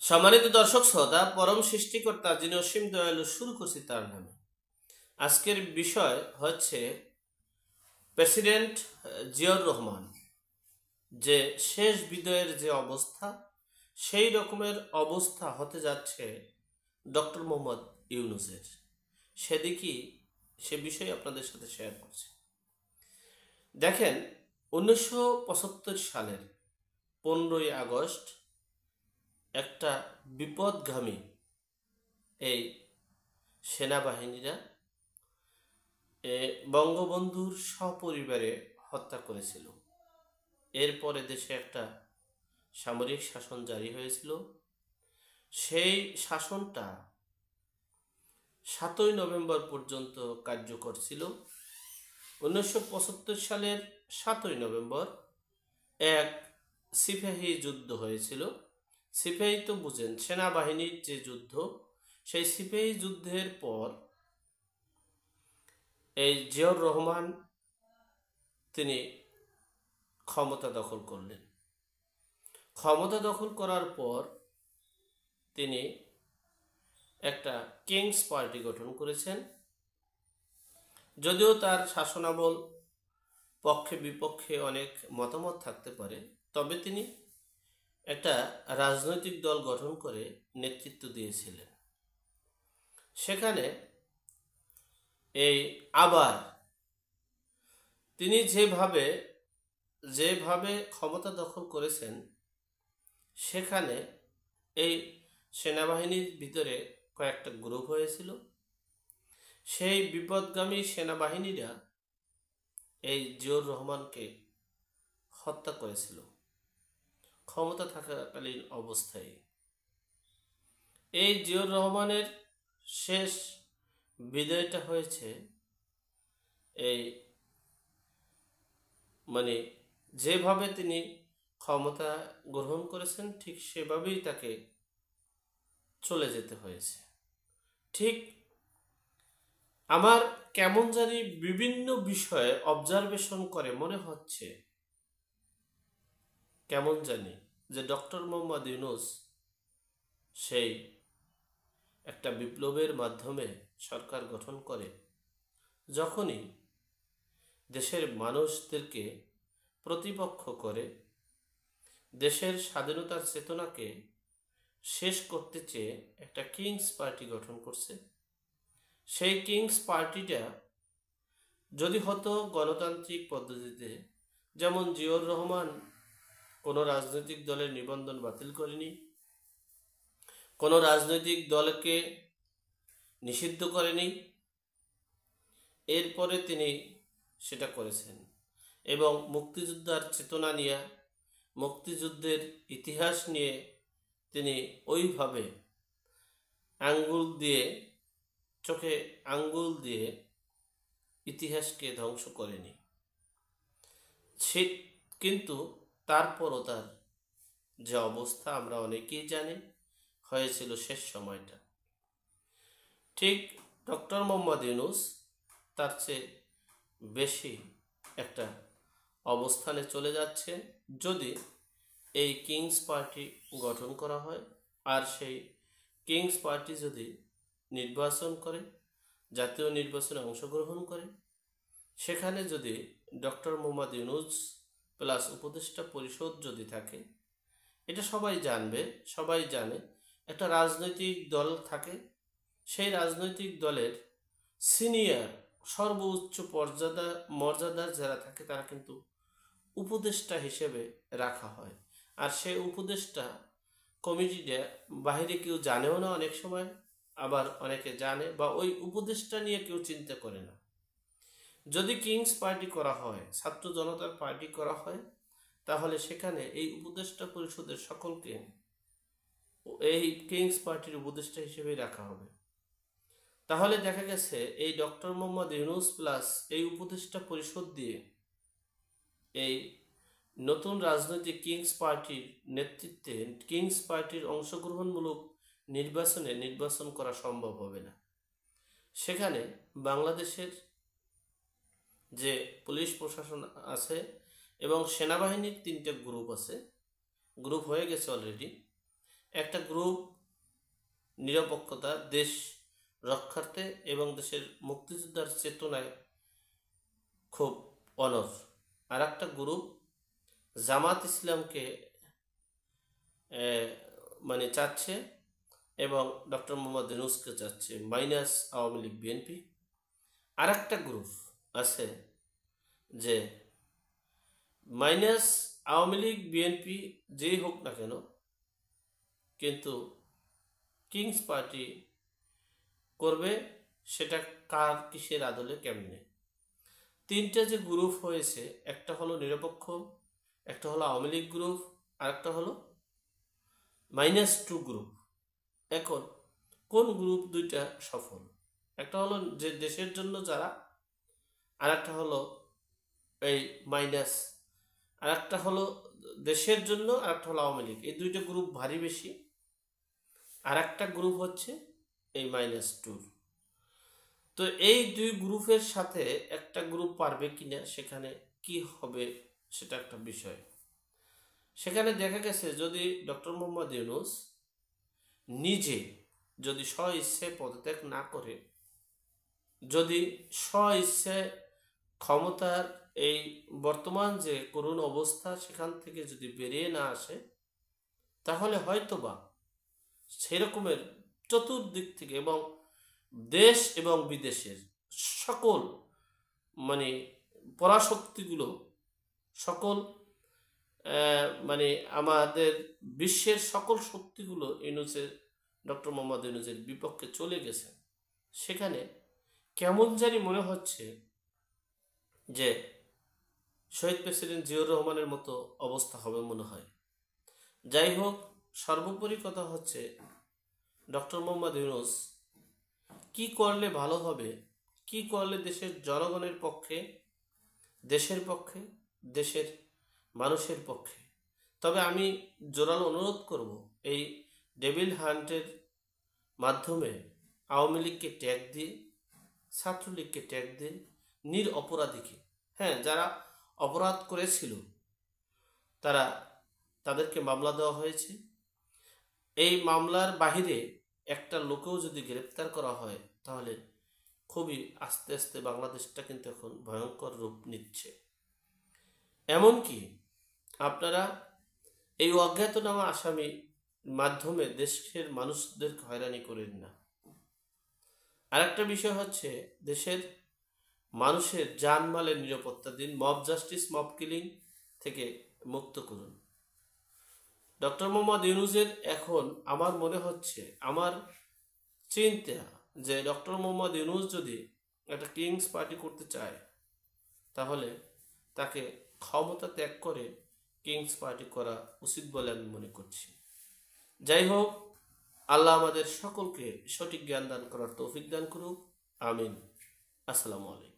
সম্মানিত দর্শক শ্রোতা, পরম সৃষ্টিকর্তা যিনি অসীম দয়ালু, শুরু করছি তার নামে। আজকের বিষয় হচ্ছে প্রেসিডেন্ট জিয়াউর রহমান যে শেষ বিদায়ের যে অবস্থা, সেই রকমের অবস্থা হতে যাচ্ছে ডক্টর মোহাম্মদ ইউনূসের। সে বিষয়ে আপনাদের সাথে শেয়ার করছি। দেখেন, 1975 সালের 15ই আগস্ট একটা বিপদগামী এই সেনাবাহিনীরা বঙ্গবন্ধুর সপরিবারে হত্যা করেছিল। এরপরে দেশে একটা সামরিক শাসন জারি হয়েছিল। সেই শাসনটা 7ই নভেম্বর পর্যন্ত কার্যকর ছিল। 1975 সালের 7ই নভেম্বর এক সিপাহী যুদ্ধ হয়েছিল। সিপাহী তো বুঝেন, সেনাবাহিনীর যে যুদ্ধ, সেই সিপাহী যুদ্ধের পর এই জিয়াউর রহমান তিনি ক্ষমতা দখল করলেন। ক্ষমতা দখল করার পর তিনি একটা কিংস পার্টি গঠন করেছেন। যদিও তার শাসনামল পক্ষে বিপক্ষে অনেক মতামত থাকতে পারে, তবে তিনি একটা রাজনৈতিক দল গঠন করে নেতৃত্ব দিয়েছিলেন। সেখানে আবার তিনি যেভাবে ক্ষমতা দখল করেছেন, সেখানে এই সেনাবাহিনীর ভিতরে কয়েকটা গ্রুপ হয়েছিল। সেই বিপদগামী সেনাবাহিনীরা এই জিয়াউর রহমানকে হত্যা করেছিল ক্ষমতা থাকাকালীন অবস্থায়। এই জিয়াউর রহমানের শেষ বিদায়টা হয়েছে যেভাবে তিনি ক্ষমতা গ্রহণ করেছেন, ঠিক সেভাবেই তাকে চলে যেতে হয়েছে। ঠিক আমার কেমন জানি বিভিন্ন বিষয়ে অবজারভেশন করে মনে হচ্ছে, কেমন জানি যে ডক্টর মোহাম্মদ ইউনূস সেই একটা বিপ্লবের মাধ্যমে সরকার গঠন করে, যখনই দেশের মানুষদেরকে প্রতিপক্ষ করে, দেশের স্বাধীনতার চেতনাকে শেষ করতে চেয়ে একটা কিংস পার্টি গঠন করছে। সেই কিংস পার্টিটা যদি হতো গণতান্ত্রিক পদ্ধতিতে, যেমন জিয়াউর রহমান কোনো রাজনৈতিক দলের নিবন্ধন বাতিল করেনি, কোনো রাজনৈতিক দলকে নিষিদ্ধ করেনি, এরপরে তিনি সেটা করেছেন এবং মুক্তিযোদ্ধার চেতনা নিয়ে, মুক্তিযুদ্ধের ইতিহাস নিয়ে তিনি ওইভাবে চোখে আঙ্গুল দিয়ে ইতিহাসকে ধ্বংস করেনি। কিন্তু তারপরও তার যে অবস্থা আমরা অনেকেই জানি হয়েছিল শেষ সময়টা। ঠিক ডক্টর মোহাম্মদ ইউনূস তার চেয়ে বেশি একটা অবস্থানে চলে যাচ্ছে যদি এই কিংস পার্টি গঠন করা হয়, আর সেই কিংস পার্টি যদি নির্বাচন করে, জাতীয় নির্বাচনে অংশগ্রহণ করে, সেখানে যদি ডক্টর মোহাম্মদ ইউনূস প্লাস উপদেষ্টা পরিষদ যদি থাকে, এটা সবাই জানে একটা রাজনৈতিক দল থাকে, সেই রাজনৈতিক দলের সিনিয়র সর্বোচ্চ মর্যাদার যারা থাকে তারা কিন্তু উপদেষ্টা হিসেবে রাখা হয়। আর সেই উপদেষ্টা কমিটিটা বাইরে কেউ জানেও না অনেক সময়, আবার অনেকে জানে, বা ওই উপদেষ্টা নিয়ে কেউ চিন্তা করে না। যদি কিংস পার্টি করা হয়, ছাত্র জনতার পার্টি করা হয়, তাহলে সেখানে এই উপদেষ্টা পরিষদের সকলকে এই কিংস পার্টির উপদেষ্টা হিসেবে রাখা হবে। তাহলে দেখা গেছে এই ডক্টর মোহাম্মদ ইউনূস প্লাস এই উপদেষ্টা পরিষদ দিয়ে এই নতুন রাজনৈতিক কিংস পার্টির নেতৃত্বে কিংস পার্টির অংশগ্রহণমূলক নির্বাচন করা সম্ভব হবে না। সেখানে বাংলাদেশের যে পুলিশ প্রশাসন আছে এবং সেনাবাহিনীর 3টে গ্রুপ আছে, গ্রুপ হয়ে গেছে অলরেডি। একটা গ্রুপ নিরপেক্ষতা, দেশ রক্ষার্থে এবং দেশের মুক্তিযোদ্ধার চেতনায় খুব অনড়। আর একটা গ্রুপ জামাত ইসলামকে মানে চাচ্ছে এবং ডক্টর মোহাম্মদ ইউনূসকে চাচ্ছে, মাইনাস আওয়ামী লীগ বিএনপি। আর একটা গ্রুপ আছে যে মাইনাস আওয়ামী লীগ বিএনপি যেই হোক না কেন, কিন্তু কিংস পার্টি করবে, সেটা কার কিসের আদলে কেমনে। তিনটা যে গ্রুপ হয়েছে, একটা হলো নিরপেক্ষ, একটা হলো আওয়ামী লীগ গ্রুপ, আর একটা হলো -2 গ্রুপ। এখন কোন গ্রুপ দুইটা সফল? একটা হলো যে দেশের জন্য যারা, আর একটা হলো এই মাইনাস, আর একটা হলো দেশের জন্য, আর একটা হলো আওয়ামী লীগ। এই দুইটা গ্রুপ ভারী বেশি। আর একটা গ্রুপ হচ্ছে এই -2। তো এই দুই গ্রুপের সাথে একটা গ্রুপ পারবে কিনা, সেখানে কি হবে সেটা একটা বিষয়। সেখানে দেখা গেছে যদি ডক্টর মোহাম্মদ ইউনূস নিজে যদি স্ব-ইচ্ছে পদত্যাগ না করে, যদি স্ব-ইচ্ছে ক্ষমতার এই বর্তমান যে করুণ অবস্থা সেখান থেকে যদি বেরিয়ে না আসে, তাহলে হয়তোবা সেরকমের চতুর্দিক থেকে এবং দেশ এবং বিদেশের সকল মানে পরাশক্তিগুলো, সকল মানে আমাদের বিশ্বের সকল শক্তিগুলো ইউনূসের, ডক্টর মোহাম্মদ ইউনূসের বিপক্ষে চলে গেছে। সেখানে কেমন জানি মনে হচ্ছে যে শহীদ প্রেসিডেন্ট জিয়াউর রহমানের মতো অবস্থা হবে মনে হয়। যাই হোক, সর্বোপরি কথা হচ্ছে ডক্টর মোহাম্মদ ইউনূস কি করলে ভালো হবে, কি করলে দেশের জনগণের পক্ষে, দেশের পক্ষে, দেশের মানুষের পক্ষে। তবে আমি জোরালো অনুরোধ করব, এই ডেভিল হান্টের মাধ্যমে আওয়ামী লীগকে ট্যাগ দিয়ে, ছাত্রলীগকে ট্যাগ দিয়ে, নিরপরাধীকে, হ্যাঁ যারা অপরাধ করেছিল তাদেরকে মামলা দেওয়া হয়েছে। এই মামলার বাহিরে একটা লোকেও যদি গ্রেপ্তার করা হয়, তাহলে খুবই আস্তে আস্তে বাংলাদেশটা কিন্তু এখন ভয়ঙ্কর রূপ নিচ্ছে। এমনকি আপনারা এই অজ্ঞাতনামা আসামি মাধ্যমে দেশের মানুষদেরকে হয়রানি করেন না। আরেকটা বিষয় হচ্ছে, দেশের মানুষের জানমালের নিরাপত্তা দিন, মব জাস্টিস, মব কিলিং থেকে মুক্ত করুন। ডক্টর মোহাম্মদ ইউনূসের এখন আমার মনে হচ্ছে, আমার চিন্তা যে ডক্টর মোহাম্মদ ইউনূস যদি একটা কিংস পার্টি করতে চায়, তাহলে তাকে ক্ষমতা ত্যাগ করে কিংস পার্টি করা উচিত বলে আমি মনে করছি। যাই হোক, আল্লাহ আমাদের সকলকে সঠিক জ্ঞান দান করার তৌফিক দান করুক। আমিন। আসসালামু আলাইকুম।